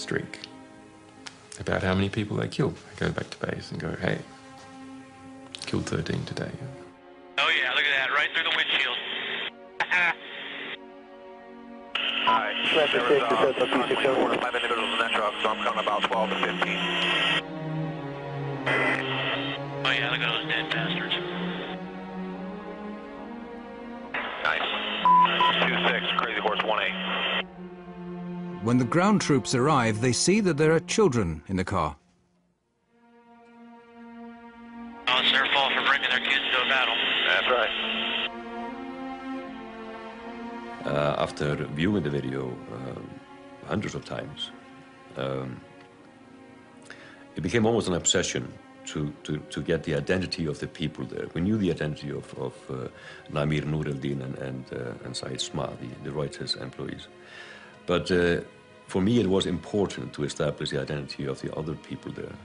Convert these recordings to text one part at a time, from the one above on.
streak about how many people they kill. They go back to base and go, hey, killed 13 today. Oh yeah, look at that, right through the windshield. Alright, there was approximately 4 to 5 individuals in that truck, so I'm counting about 12 to 15. Oh yeah, look at those dead bastards. Nice. 2-6, Crazy Horse 1-8. When the ground troops arrive, they see that there are children in the car. Oh, it's their fault for bringing their kids to a battle. That's right. After viewing the video hundreds of times, it became almost an obsession to get the identity of the people there. We knew the identity of Namir Nur el-Din and Said Sma, the Reuters employees. But for me, it was important to establish the identity of the other people there,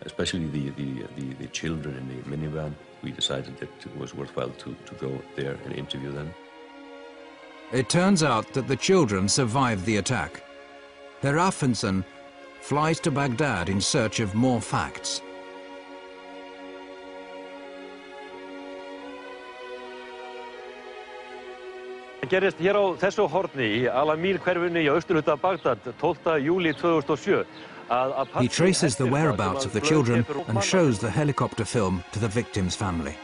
especially the children in the minivan. We decided that it was worthwhile to go there and interview them. It turns out that the children survived the attack. Herr Affensen flies to Baghdad in search of more facts. Það gerist hér á þessu horni í Al-Amil-hverfinu í austurhluta Bagdad 12. júli 2007. He traces the whereabouts of the children and shows the helicopter film to the victim's family.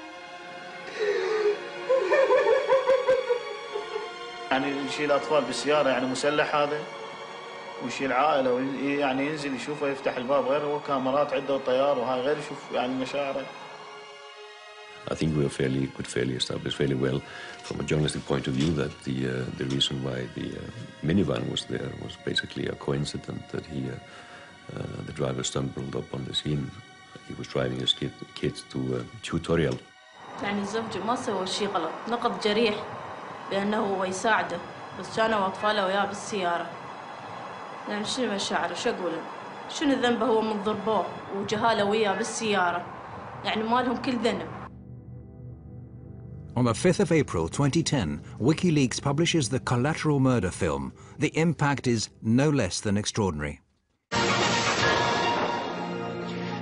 يعني يشيل أطفال بالسيارة يعني مسلح هذا ويشيل عائلة ويعني ينزل يشوفه يفتح الباب غير هو كاميرات عدة وطيار وهاي غير يشوف يعني مشاعره. I think we could fairly establish fairly well from a journalistic point of view that the reason why the minivan was there was basically a coincidence that the driver stumbled up on the scene. He was driving his kids to a tutorial. يعني زوجي ما سوى شيء غلط، نقض جريح بأنه هو يساعده، بس كانوا أطفاله وياه بالسيارة. يعني شنو مشاعره؟ شو أقول؟ شنو ذنبه هو من ضربوه وجهاله وياه بالسيارة؟ يعني ما لهم كل ذنب. On the 5th of April 2010, WikiLeaks publishes the collateral murder film. The impact is no less than extraordinary.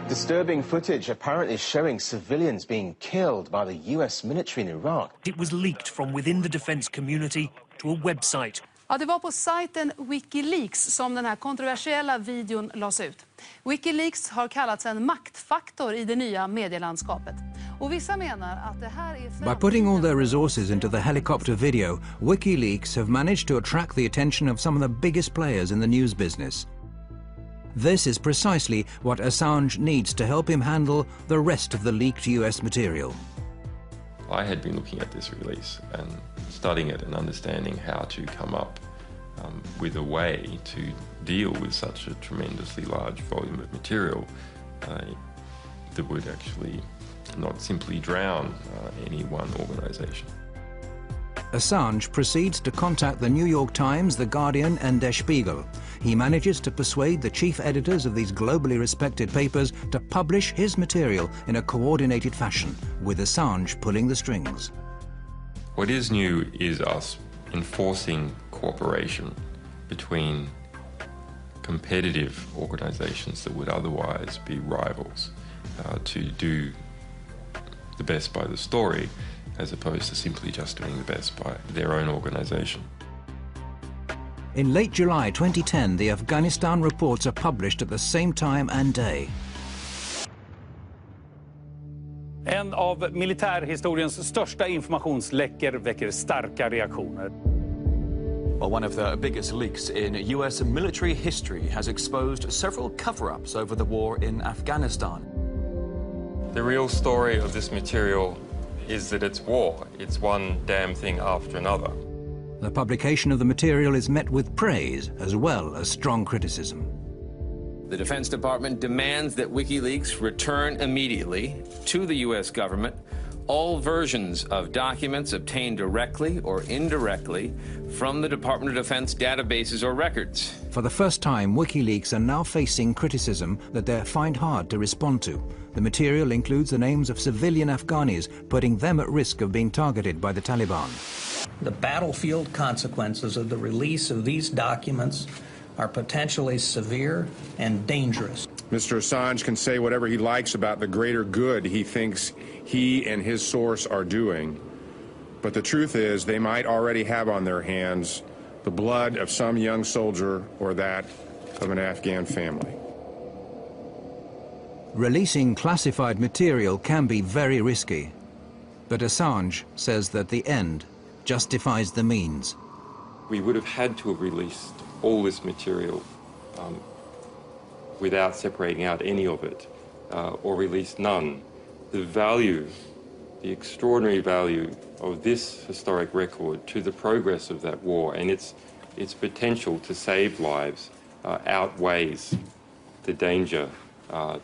Disturbing footage apparently showing civilians being killed by the US military in Iraq. It was leaked from within the defense community to a website. Ja, det var på sajten WikiLeaks som den här kontroversiella videon lades ut. WikiLeaks har kallats en maktfaktor i det nya medielandskapet. Och vissa menar att det här är... By putting all their resources into the helicopter video, WikiLeaks have managed to attract the attention of some of the biggest players in the news business. This is precisely what Assange needs to help him handle the rest of the leaked US material. I had been looking at this release and studying it and understanding how to come up with a way to deal with such a tremendously large volume of material that would actually not simply drown any one organization. Assange proceeds to contact the New York Times, The Guardian and Der Spiegel. He manages to persuade the chief editors of these globally respected papers to publish his material in a coordinated fashion, with Assange pulling the strings. What is new is us enforcing cooperation between competitive organizations that would otherwise be rivals to do the best by the story, as opposed to simply just doing the best by their own organization. In late July 2010, the Afghanistan reports are published at the same time and day. En av militärhistoriens största informationsläckor väcker starka reaktioner. Well, one of the biggest leaks in US military history has exposed several cover-ups over the war in Afghanistan. The real story of this material is that it's war. It's one damn thing after another. The publication of the material is met with praise as well as strong criticism. The Defense Department demands that WikiLeaks return immediately to the U.S. government all versions of documents obtained directly or indirectly from the Department of Defense databases or records. For the first time, WikiLeaks are now facing criticism that they find hard to respond to. The material includes the names of civilian Afghanis, putting them at risk of being targeted by the Taliban. The battlefield consequences of the release of these documents are potentially severe and dangerous. Mr. Assange can say whatever he likes about the greater good he thinks he and his source are doing, but the truth is they might already have on their hands the blood of some young soldier or that of an Afghan family. Releasing classified material can be very risky, but Assange says that the end justifies the means. We would have had to have released all this material without separating out any of it, or released none. The value, the extraordinary value of this historic record to the progress of that war and its potential to save lives outweighs the danger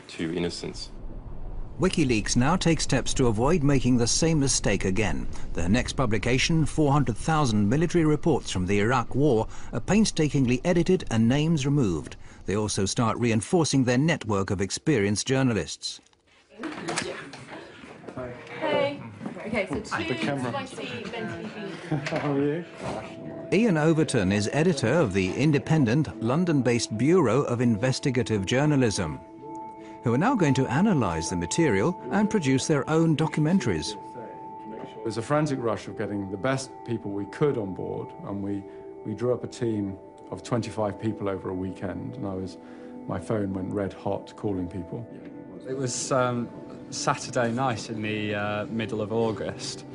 to innocence. WikiLeaks now takes steps to avoid making the same mistake again. Their next publication, 400,000 military reports from the Iraq War, are painstakingly edited and names removed. They also start reinforcing their network of experienced journalists. Hey. Okay, so two spicy venti beans. How are you? Ian Overton is editor of the independent London-based Bureau of Investigative Journalism, who are now going to analyse the material and produce their own documentaries. It was a frantic rush of getting the best people we could on board, and we drew up a team of 25 people over a weekend, and my phone went red hot calling people. It was Saturday night in the middle of August,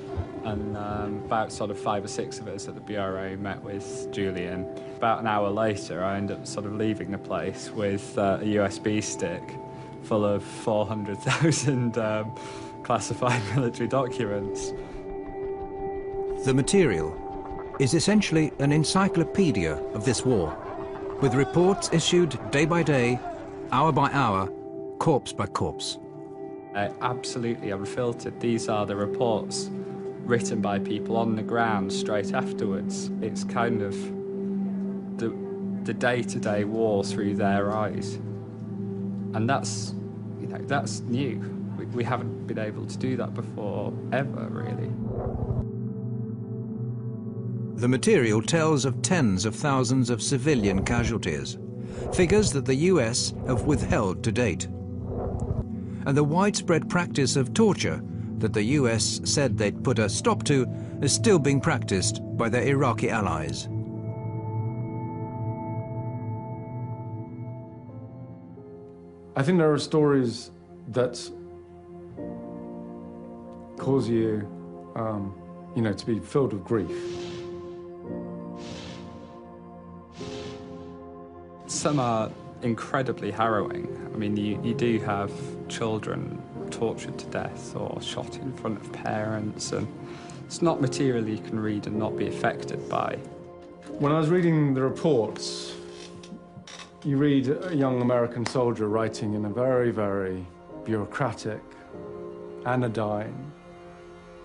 and about sort of 5 or 6 of us at the Bureau met with Julian. About an hour later, I ended up sort of leaving the place with a USB stick full of 400,000 classified military documents. The material is essentially an encyclopedia of this war, with reports issued day by day, hour by hour, corpse by corpse. Absolutely unfiltered. These are the reports written by people on the ground straight afterwards. It's kind of the day-to-day war through their eyes. And that's new. We haven't been able to do that before, ever, really. The material tells of tens of thousands of civilian casualties, figures that the US have withheld to date, and the widespread practice of torture that the US said they'd put a stop to is still being practiced by their Iraqi allies. I think there are stories that cause you, to be filled with grief. Some are incredibly harrowing. I mean, you do have children tortured to death or shot in front of parents, and it's not material you can read and not be affected by. When I was reading the reports, you read a young American soldier writing in a very, very bureaucratic, anodyne,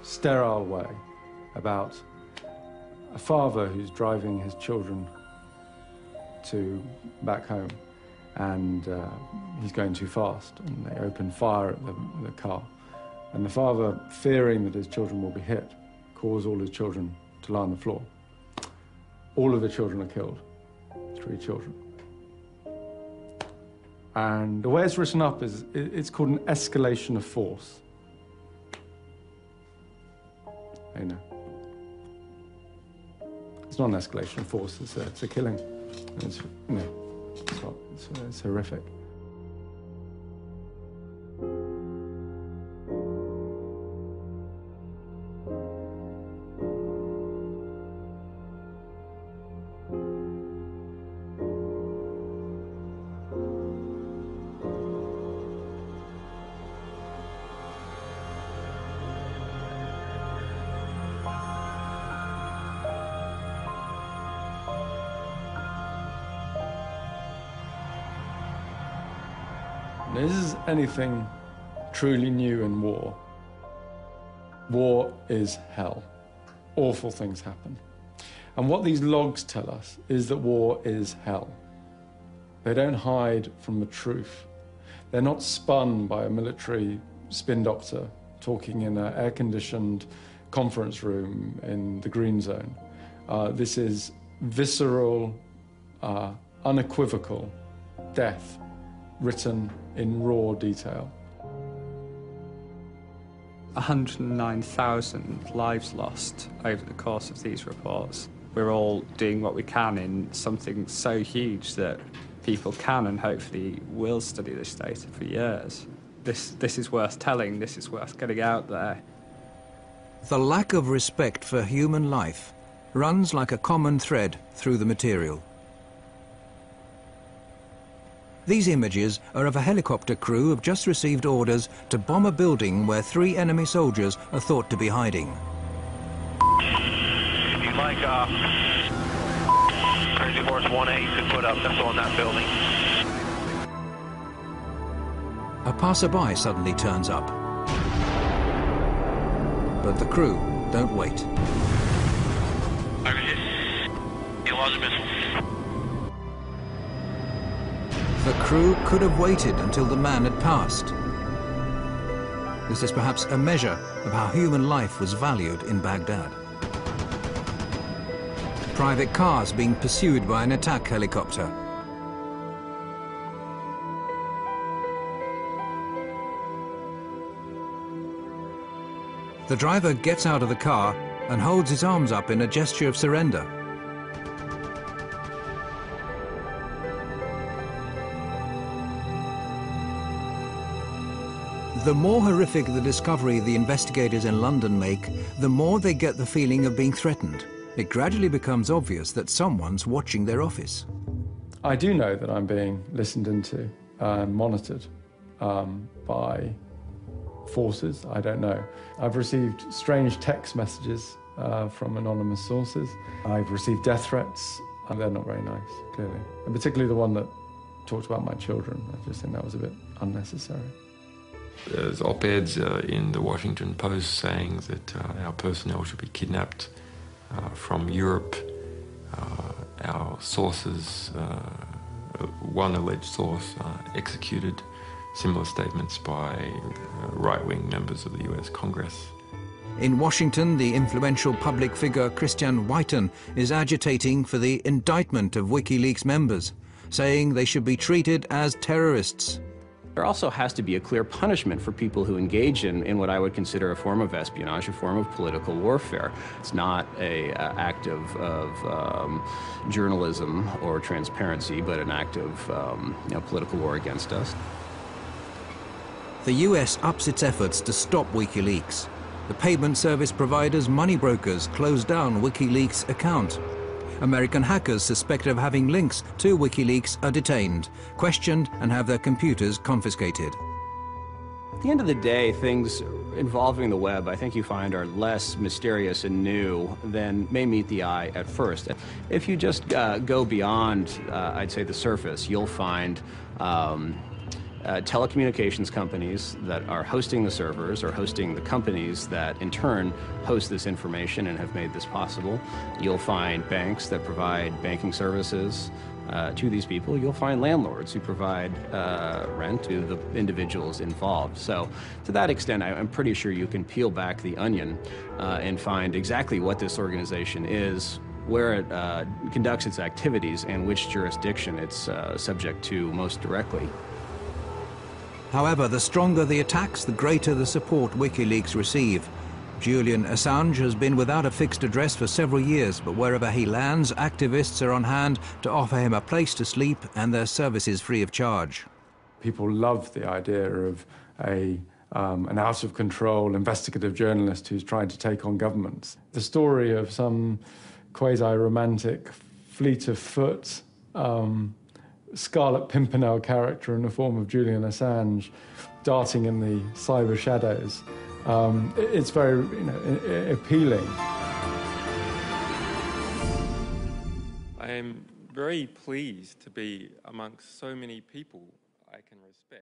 sterile way about a father who's driving his children back home, and he's going too fast, and they open fire at the car. And the father, fearing that his children will be hit, calls all his children to lie on the floor. All of the children are killed, 3 children. And the way it's written up is, it's called an escalation of force. You know. It's not an escalation of force, it's a killing. It's horrific. This is anything truly new in war. War is hell. Awful things happen. And what these logs tell us is that war is hell. They don't hide from the truth. They're not spun by a military spin doctor talking in an air-conditioned conference room in the green zone. This is visceral, unequivocal death written in raw detail. 109,000 lives lost over the course of these reports. We're all doing what we can in something so huge that people can and hopefully will study this data for years. This is worth telling, this is worth getting out there. The lack of respect for human life runs like a common thread through the material. These images are of a helicopter crew who have just received orders to bomb a building where 3 enemy soldiers are thought to be hiding. If you'd like, Crazy Horse 1A, you could put up missile in that building. A passerby suddenly turns up. But the crew don't wait. Target hit. You lost a missile. The crew could have waited until the man had passed. This is perhaps a measure of how human life was valued in Baghdad. Private cars being pursued by an attack helicopter. The driver gets out of the car and holds his arms up in a gesture of surrender. The more horrific the discovery the investigators in London make, the more they get the feeling of being threatened. It gradually becomes obvious that someone's watching their office. I do know that I'm being listened into and monitored by forces. I don't know. I've received strange text messages from anonymous sources. I've received death threats, and they're not very nice, clearly. And particularly the one that talked about my children. I just think that was a bit unnecessary. There's op-eds in the Washington Post saying that our personnel should be kidnapped from Europe. Our sources, one alleged source, executed. Similar statements by right-wing members of the US Congress. In Washington, the influential public figure Christian Whiten is agitating for the indictment of WikiLeaks members, saying they should be treated as terrorists. There also has to be a clear punishment for people who engage in what I would consider a form of espionage, a form of political warfare. It's not an act of journalism or transparency, but an act of political war against us. The US ups its efforts to stop WikiLeaks. The payment service provider's money brokers closed down WikiLeaks' account. American hackers suspected of having links to WikiLeaks are detained, questioned, and have their computers confiscated. At the end of the day, things involving the web, I think you find, are less mysterious and new than may meet the eye at first. If you just go beyond, I'd say, the surface, you'll find telecommunications companies that are hosting the servers or hosting the companies that in turn host this information and have made this possible. You'll find banks that provide banking services to these people. You'll find landlords who provide rent to the individuals involved. So to that extent, I'm pretty sure you can peel back the onion and find exactly what this organization is, where it conducts its activities, and which jurisdiction it's subject to most directly. However, the stronger the attacks, the greater the support WikiLeaks receive. Julian Assange has been without a fixed address for several years, but wherever he lands, activists are on hand to offer him a place to sleep and their services free of charge. People love the idea of an out-of-control investigative journalist who's trying to take on governments. The story of some quasi-romantic fleet of foot Scarlet Pimpernel character in the form of Julian Assange darting in the cyber shadows. It's very appealing. I am very pleased to be amongst so many people I can respect.